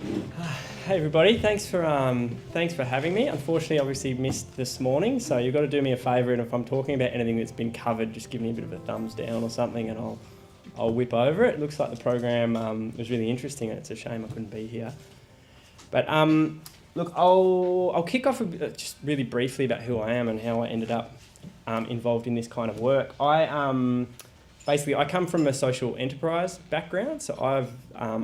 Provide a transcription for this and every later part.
Hey everybody, thanks for having me. Unfortunately, obviously missed this morning, so you've got to do me a favour, and if I'm talking about anything that's been covered, just give me a bit of a thumbs down or something, and I'll whip over it. It looks like the program was really interesting, and it's a shame I couldn't be here. But look, I'll kick off just really briefly about who I am and how I ended up involved in this kind of work. Basically, I come from a social enterprise background, so I've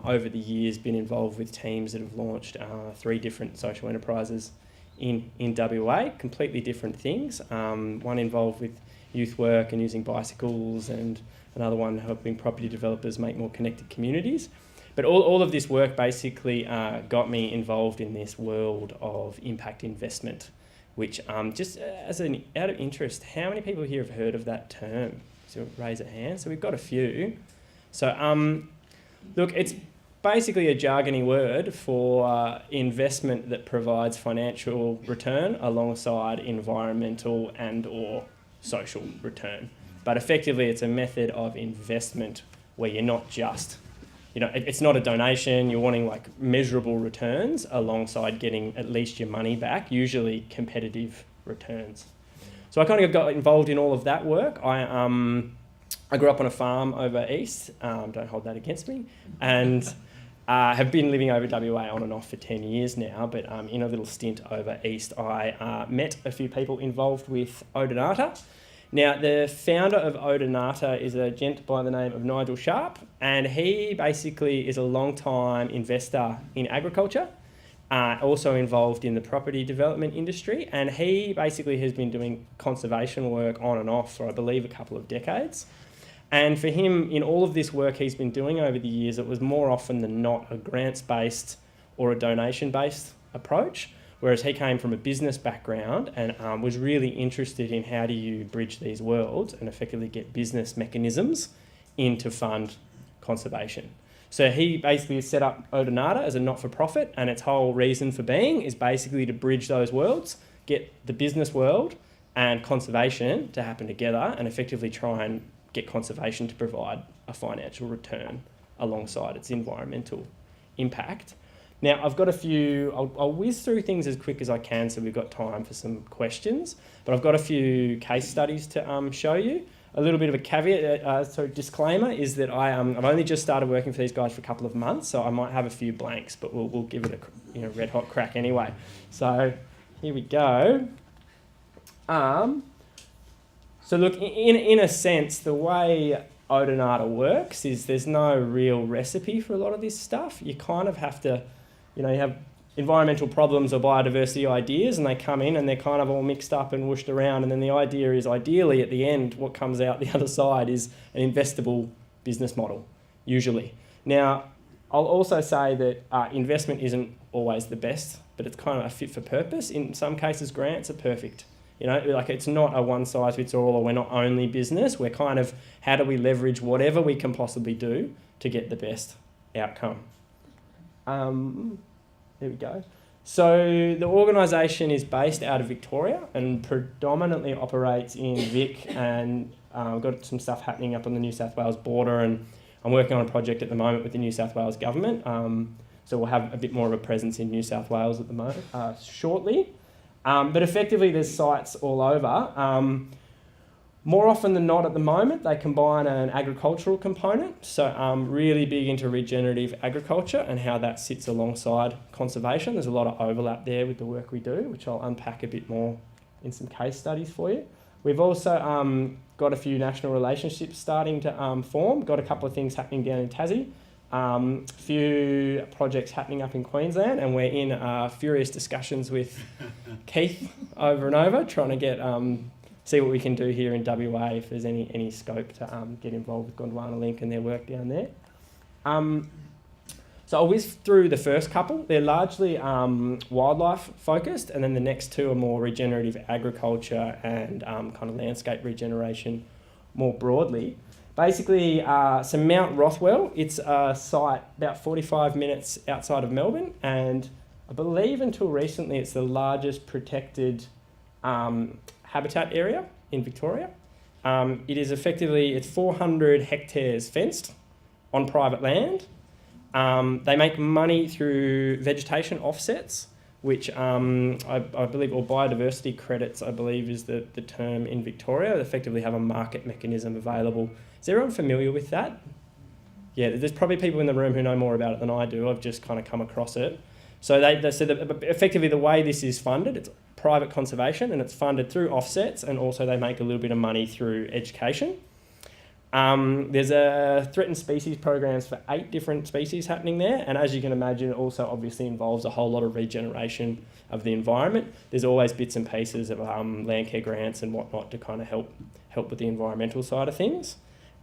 over the years been involved with teams that have launched 3 different social enterprises in WA, completely different things. One involved with youth work and using bicycles, and another one helping property developers make more connected communities. But all of this work basically got me involved in this world of impact investment, which just as an out of interest, how many people here have heard of that term? So raise a hand. So we've got a few. So look, it's basically a jargony word for investment that provides financial return alongside environmental and or social return. But effectively, it's a method of investment where you're not just, it's not a donation. You're wanting like measurable returns alongside getting at least your money back, usually competitive returns. So I kind of got involved in all of that work. I grew up on a farm over east, don't hold that against me, and have been living over WA on and off for 10 years now, but in a little stint over east, I met a few people involved with Odonata. Now, the founder of Odonata is a gent by the name of Nigel Sharp, and he basically is a long-time investor in agriculture. Also involved in the property development industry, and he basically has been doing conservation work on and off for, I believe, a couple of decades. And for him, in all of this work he's been doing over the years, it was more often than not a grants-based or a donation-based approach, whereas he came from a business background and was really interested in how do you bridge these worlds and effectively get business mechanisms in to fund conservation. So he basically set up Odonata as a not-for-profit, and its whole reason for being is basically to bridge those worlds, get the business world and conservation to happen together, and effectively try and get conservation to provide a financial return alongside its environmental impact. Now, I've got a few, I'll whiz through things as quick as I can so we've got time for some questions, but I've got a few case studies to show you. A little bit of a caveat, disclaimer, is that I've only just started working for these guys for a couple of months, so I might have a few blanks, but we'll give it a red hot crack anyway. So here we go. So look, in a sense, the way Odonata works is there's no real recipe for a lot of this stuff. You kind of have to, you have environmental problems or biodiversity ideas, and they come in and they're kind of all mixed up and whooshed around, and then the idea is ideally at the end what comes out the other side is an investable business model, usually. Now, I'll also say that investment isn't always the best, but it's kind of a fit for purpose. In some cases, grants are perfect. It's not a one-size-fits-all, or we're not only business, we're kind of how do we leverage whatever we can possibly do to get the best outcome. There we go. So the organisation is based out of Victoria and predominantly operates in Vic, and we've got some stuff happening up on the New South Wales border, and I'm working on a project at the moment with the New South Wales government. So we'll have a bit more of a presence in New South Wales at the moment shortly. But effectively there's sites all over. More often than not at the moment, they combine an agricultural component. So really big into regenerative agriculture and how that sits alongside conservation. There's a lot of overlap there with the work we do, which I'll unpack a bit more in some case studies for you. We've also got a few national relationships starting to form. Got a couple of things happening down in Tassie. A few projects happening up in Queensland, and we're in furious discussions with Keith over and over, trying to get... see what we can do here in WA if there's any scope to get involved with Gondwana Link and their work down there. So I'll whiz through the first couple. They're largely wildlife focused, and then the next two are more regenerative agriculture and kind of landscape regeneration more broadly. Basically, so Mount Rothwell, it's a site about 45 minutes outside of Melbourne, and I believe until recently it's the largest protected habitat area in Victoria. It is effectively, it's 400 hectares fenced on private land. They make money through vegetation offsets, which I believe, or biodiversity credits, I believe is the term in Victoria. They effectively have a market mechanism available. Is everyone familiar with that? Yeah, there's probably people in the room who know more about it than I do. I've just kind of come across it. So effectively the way this is funded, it's private conservation and it's funded through offsets, and also they make a little bit of money through education. There's a threatened species programs for 8 different species happening there, and as you can imagine, it also obviously involves a whole lot of regeneration of the environment. There's always bits and pieces of landcare grants and whatnot to kind of help with the environmental side of things.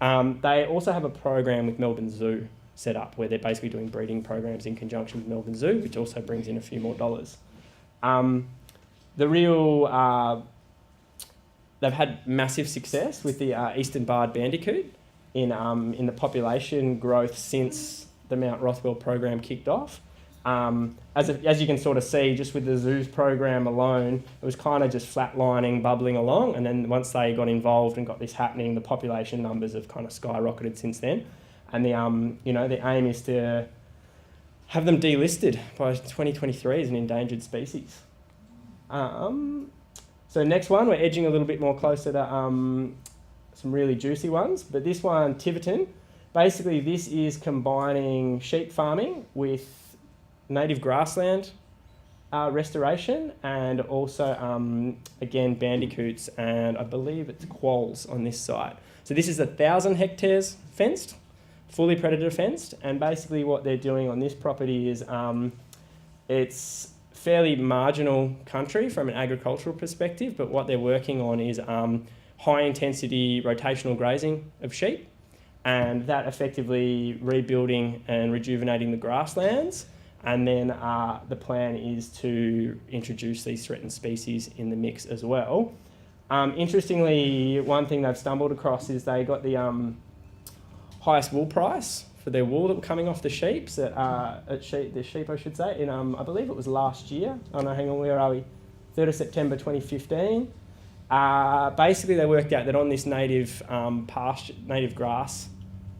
They also have a program with Melbourne Zoo set up where they're basically doing breeding programs in conjunction with Melbourne Zoo, which also brings in a few more dollars. They've had massive success with the eastern barred bandicoot in the population growth since the Mount Rothwell program kicked off. As you can sort of see, just with the zoos program alone, it was kind of just flatlining, bubbling along, and then once they got involved and got this happening, the population numbers have kind of skyrocketed since then. And the aim is to have them delisted by 2023 as an endangered species. So next one, we're edging a little bit more closer to some really juicy ones. But this one, Tiverton, basically this is combining sheep farming with native grassland restoration, and also, again, bandicoots, and I believe it's quolls on this site. So this is 1,000 hectares fenced, fully predator fenced, and basically what they're doing on this property is it's fairly marginal country from an agricultural perspective, but what they're working on is high intensity rotational grazing of sheep, and that effectively rebuilding and rejuvenating the grasslands. And then the plan is to introduce these threatened species in the mix as well. Interestingly, one thing they've stumbled across is they got the highest wool price for their wool that were coming off the sheep, I should say, in I believe it was last year. Oh no, hang on, where are we? 3rd of September 2015. Basically, they worked out that on this native grass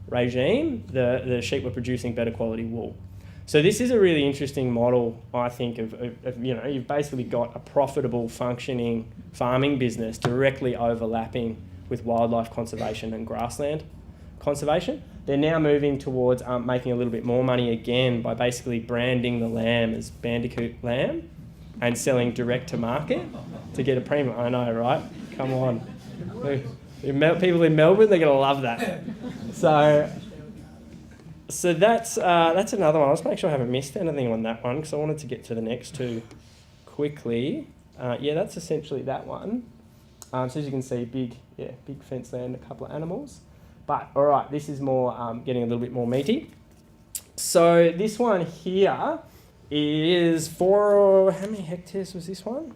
regime, the sheep were producing better quality wool. So this is a really interesting model, I think, of you've basically got a profitable, functioning farming business directly overlapping with wildlife conservation and grassland conservation. They're now moving towards making a little bit more money again by basically branding the lamb as bandicoot lamb and selling direct to market to get a premium. I know, right? Come on. People in Melbourne, they're going to love that. So that's another one. I'll just make sure I haven't missed anything on that one because I wanted to get to the next two quickly. That's essentially that one. So as you can see, big fenced land, a couple of animals. But all right, this is more getting a little bit more meaty. So this one here is for, how many hectares was this one?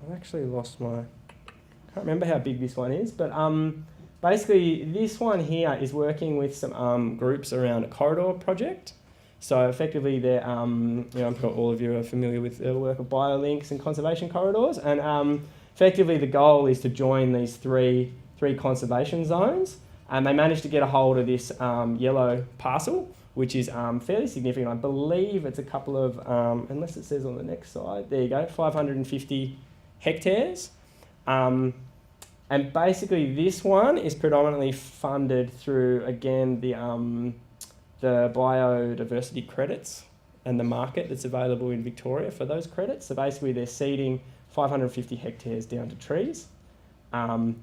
I've actually lost my, can't remember how big this one is, but basically this one here is working with some groups around a corridor project. So effectively they're, I'm sure all of you are familiar with the work of biolinks and conservation corridors, and effectively the goal is to join these three conservation zones. And they managed to get a hold of this yellow parcel, which is fairly significant. I believe it's a couple of, unless it says on the next slide, there you go, 550 hectares. And basically this one is predominantly funded through, again, the biodiversity credits and the market that's available in Victoria for those credits. So basically they're seeding 550 hectares down to trees and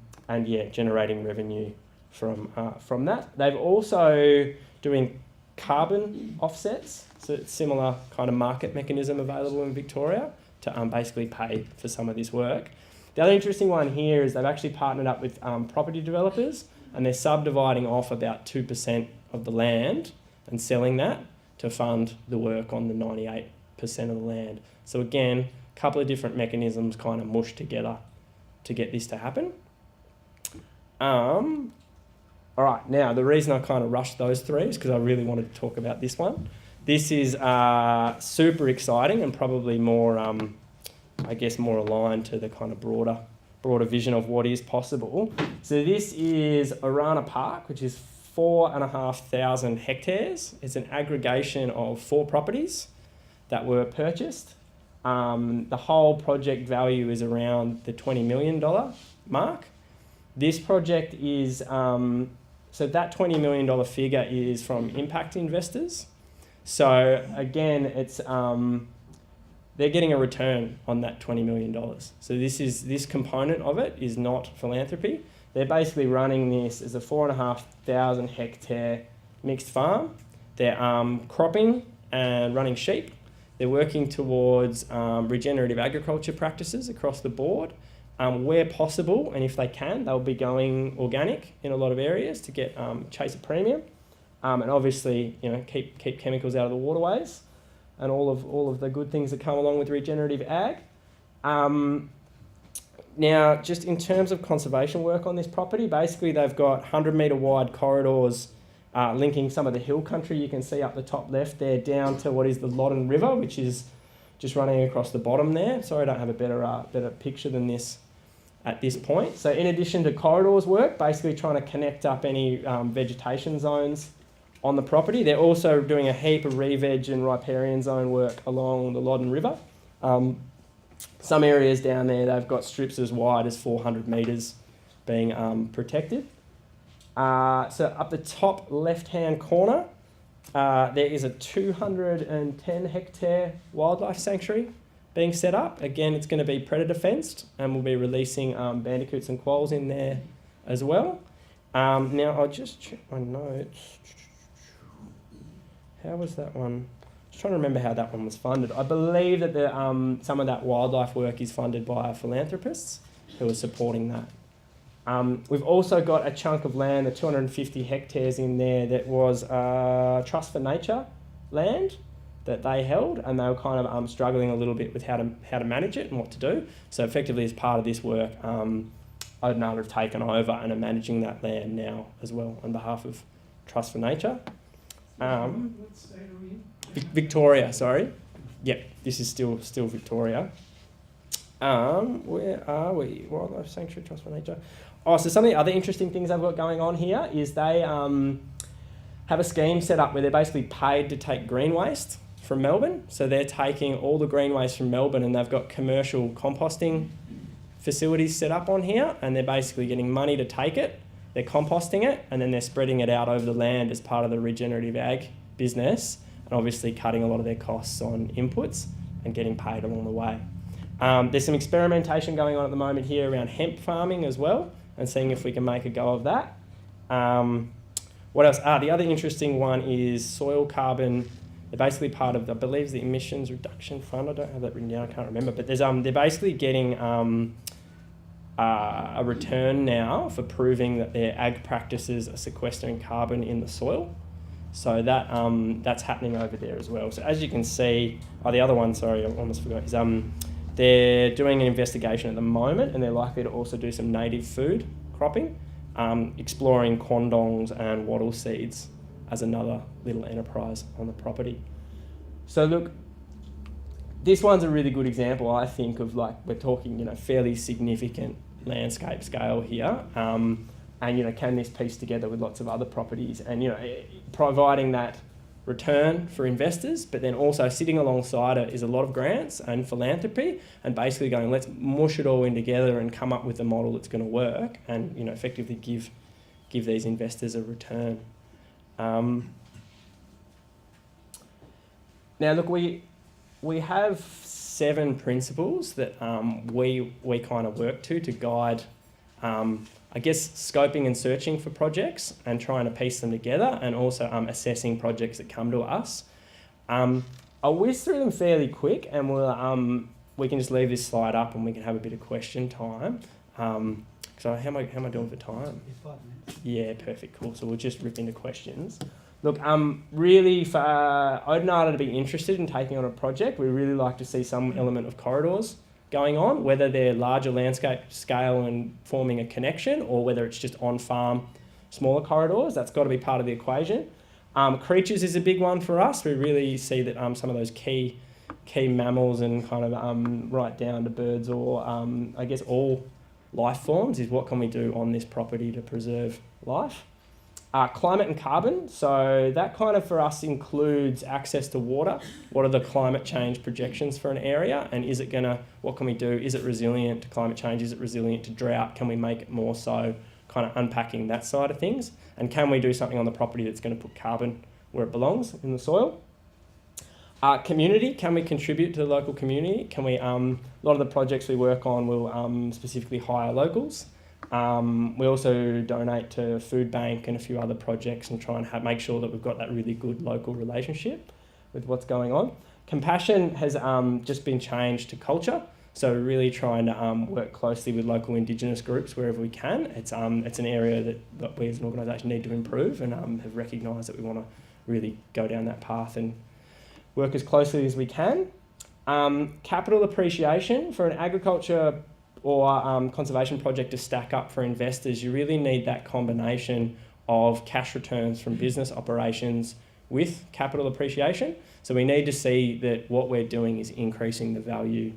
generating revenue from that. They've also doing carbon offsets, so it's similar kind of market mechanism available in Victoria to basically pay for some of this work. The other interesting one here is they've actually partnered up with property developers, and they're subdividing off about 2% of the land and selling that to fund the work on the 98% of the land. So again, a couple of different mechanisms kind of mushed together to get this to happen. All right, now the reason I kind of rushed those three is because I really wanted to talk about this one. This is super exciting and probably more, more aligned to the kind of broader vision of what is possible. So this is Arana Park, which is 4,500 hectares. It's an aggregation of 4 properties that were purchased. The whole project value is around the $20 million mark. This project is, so that $20 million figure is from impact investors. So again, it's they're getting a return on that $20 million. So this component of it is not philanthropy. They're basically running this as a 4,500 hectare mixed farm. They're cropping and running sheep. They're working towards regenerative agriculture practices across the board. Where possible, and if they can, they'll be going organic in a lot of areas to get chase a premium, and obviously, keep chemicals out of the waterways, and all of the good things that come along with regenerative ag. Now, just in terms of conservation work on this property, basically they've got 100-metre wide corridors linking some of the hill country you can see up the top left there down to what is the Loddon River, which is just running across the bottom there. Sorry, I don't have a better picture than this at this point. So in addition to corridors work, basically trying to connect up any vegetation zones on the property, they're also doing a heap of re-veg and riparian zone work along the Loddon River. Some areas down there, they've got strips as wide as 400 metres being protected. So up the top left-hand corner, there is a 210 hectare wildlife sanctuary being set up. Again, it's going to be predator fenced, and we'll be releasing bandicoots and quolls in there as well. Now I'll just check my notes. How was that one? Just trying to remember how that one was funded. I believe that some of that wildlife work is funded by philanthropists who are supporting that. We've also got a chunk of land, the 250 hectares in there, that was Trust for Nature land that they held, and they were kind of struggling a little bit with how to manage it and what to do. So effectively, as part of this work, Arana have taken over and are managing that land now as well on behalf of Trust for Nature. What state are we in? Victoria, sorry. Yep, this is still Victoria. Where are we? Wildlife Sanctuary, Trust for Nature. Oh, so some of the other interesting things I've got going on here is they have a scheme set up where they're basically paid to take green waste from Melbourne. So they're taking all the green waste from Melbourne, and they've got commercial composting facilities set up on here, and they're basically getting money to take it. They're composting it, and then they're spreading it out over the land as part of the regenerative ag business, and obviously cutting a lot of their costs on inputs and getting paid along the way. There's some experimentation going on at the moment here around hemp farming as well, and seeing if we can make a go of that. What else? The other interesting one is soil carbon. They're basically part of, I believe, the Emissions Reduction Fund. I don't have that written down, I can't remember. But there's they're basically getting a return now for proving that their ag practices are sequestering carbon in the soil. So that that's happening over there as well. So as you can see, the other one, sorry, I almost forgot, is they're doing an investigation at the moment, and they're likely to also do some native food cropping, exploring quandongs and wattle seeds as another little enterprise on the property. So look, this one's a really good example, I think, of we're talking, fairly significant landscape scale here. And, can this piece together with lots of other properties and, providing that return for investors, but then also sitting alongside it is a lot of grants and philanthropy, and basically going, let's mush it all in together and come up with a model that's going to work and, effectively give these investors a return. Now, look, we have 7 principles that we kind of work to guide, I guess, scoping and searching for projects and trying to piece them together, and also assessing projects that come to us. I'll whiz through them fairly quick, and we can just leave this slide up and we can have a bit of question time. So how am I doing for time? 5 minutes. Yeah, perfect, cool. So we'll just rip into questions. Look, really for Arana to be interested in taking on a project, we really like to see some element of corridors going on, whether they're larger landscape scale and forming a connection, or whether it's just on-farm smaller corridors. That's got to be part of the equation. Creatures is a big one for us. We really see that some of those key mammals and kind of right down to birds, or I guess all life forms, is what can we do on this property to preserve life. Climate and carbon, so that kind of for us includes access to water. What are the climate change projections for an area, and is it gonna, what can we do? Is it resilient to climate change? Is it resilient to drought? Can we make it more so? Kind of unpacking that side of things. And can we do something on the property that's going to put carbon where it belongs in the soil? Community, can we contribute to the local community? Can we, a lot of the projects we work on will specifically hire locals. We also donate to food bank and a few other projects and try and make sure that we've got that really good local relationship with what's going on. Compassion has just been changed to culture. So we're really trying to work closely with local Indigenous groups wherever we can. It's an area that we as an organisation need to improve, and have recognised that we want to really go down that path and work as closely as we can. Capital appreciation for an agriculture or conservation project to stack up for investors, you really need that combination of cash returns from business operations with capital appreciation. So we need to see that what we're doing is increasing the value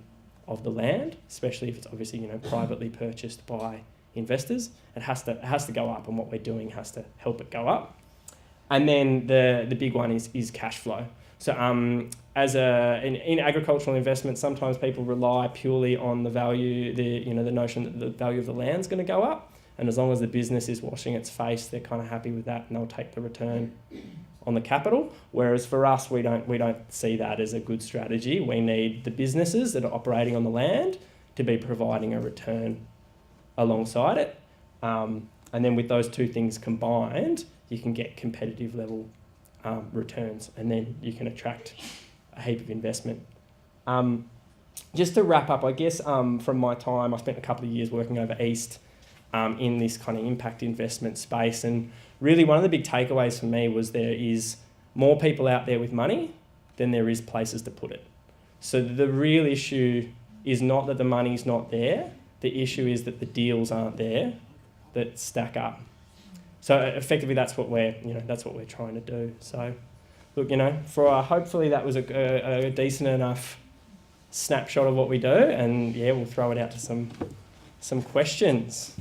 of the land, especially if it's obviously privately purchased by investors. It has to go up, and what we're doing has to help it go up. And then the big one is cash flow. So in agricultural investment, sometimes people rely purely on the value, the notion that the value of the land's going to go up, and as long as the business is washing its face, they're kind of happy with that, and they'll take the return on the capital. Whereas for us, we don't see that as a good strategy. We need the businesses that are operating on the land to be providing a return alongside it. And then with those two things combined, you can get competitive level returns, and then you can attract a heap of investment. Just to wrap up, I guess from my time, I spent a couple of years working over east in this kind of impact investment space, and really one of the big takeaways for me was there is more people out there with money than there is places to put it. So the real issue is not that the money's not there, the issue is that the deals aren't there that stack up. So effectively that's what we're trying to do. So look, hopefully that was a decent enough snapshot of what we do, and yeah, we'll throw it out to some questions.